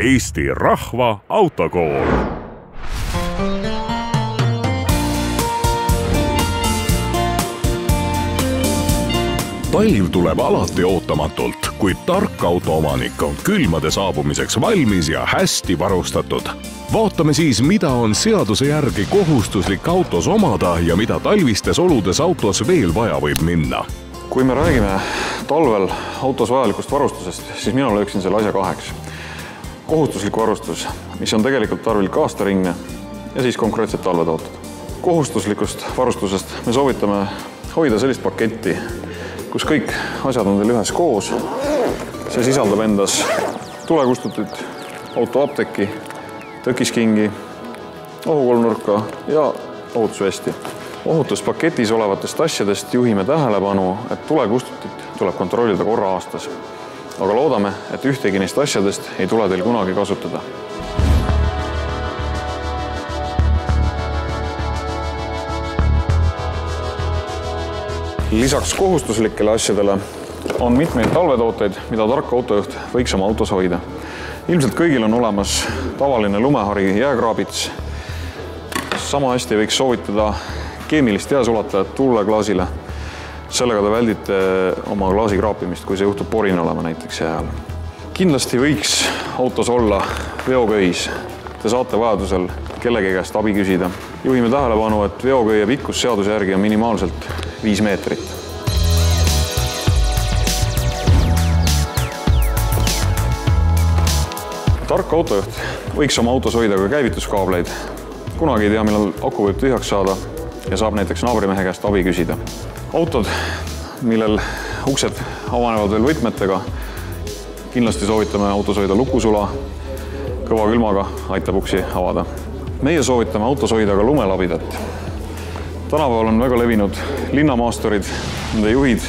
Eesti Rahva Autokool. Talv tuleb alati ootamatult, kuid tark autoomanik on külmade saabumiseks valmis ja hästi varustatud. Vaatame siis, mida on seaduse järgi kohustuslik autos omada ja mida talvistes oludes autos veel vaja võib minna. Kui me räägime talvel autos vajalikust varustusest, siis mina lööksin selle asja kaheks. Kohustuslik varustus, mis on tegelikult tarvilik aastaringne ja siis konkreetselt talvetooted. Kohustuslikust varustusest me soovitame hoida sellist paketti, kus kõik asjad on teil ühes koos. See sisaldab endas tulekustutit, autoapteki, tõkiskingi, ohukolmnurka ja ohutusvesti. Ohutuspaketis olevatest asjadest juhime tähelepanu, et tulekustutit tuleb kontrollida korra aastas. Aga loodame, et ühtegi neist asjadest ei tule teil kunagi kasutada. Lisaks kohustuslikele asjadele on mitmeid talvetooteid, mida tark autojuht võiks oma autos hoida. Ilmselt kõigil on olemas tavaline lumehari jääkraabits. Sama hästi võiks soovitada keemilist jääsulatajat tuuleklaasile. Sellega te väldite oma klaasi kraapimist, kui see juhtub porin olema näiteks jää all. Kindlasti võiks autos olla veoköis. Te saate vajadusel kellegi käest abi küsida. Juhime tähelepanu, et veoköie pikkus seaduse järgi on minimaalselt 5 meetrit. Tark autojuht võiks oma autos hoida ka käivituskaableid. Kunagi ei tea, millal aku võib tühjaks saada ja saab näiteks naabrimehe käest abi küsida. Autod, millel uksed avanevad veel võtmetega, kindlasti soovitame autos hoida lukusula. Kõva külmaga aitab uksi avada. Meie soovitame autos hoida ka lumelabidat. Tänapäeval on väga levinud linnamaasturid, nende juhid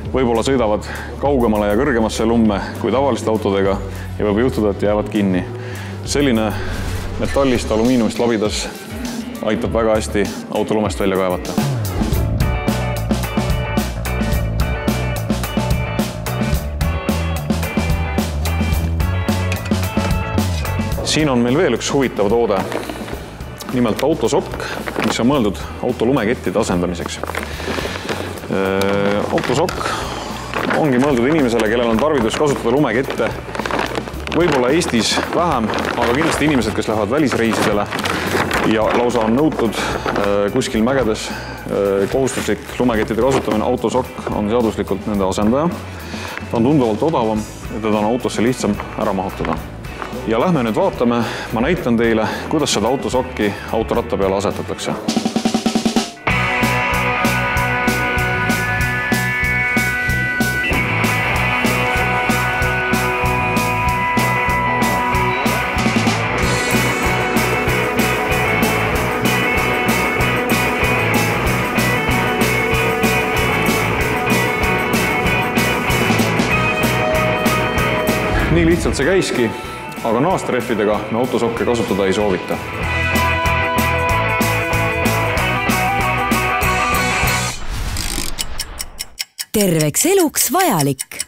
võib-olla sõidavad kaugemale ja kõrgemasse lumme kui tavaliste autodega ja võib juhtuda, et jäävad kinni. Selline metallist alumiiniumist labidas aitab väga hästi auto lumest välja kaevata. Siin on meil veel üks huvitav toode, nimelt autosokk, mis on mõeldud auto lumekettide asendamiseks. Autosokk ongi mõeldud inimesele, kellel on tarvidus kasutada lumekette. Võib-olla Eestis vähem, aga kindlasti inimesed, kes lähevad välisreisidele ja lausa on nõutud kuskil mägedes kohustuslik lumekettide kasutamine, autosokk on seaduslikult nende asendaja. Ta on tunduvalt odavam ja teda on autosse lihtsam ära mahutada. Ja lähme nüüd vaatame, ma näitan teile, kuidas seda autosokki autoratta peale asetatakse. Nii lihtsalt see käiski. Aga naastrehvidega me autosokke kasutada ei soovita. Terveks eluks vajalik.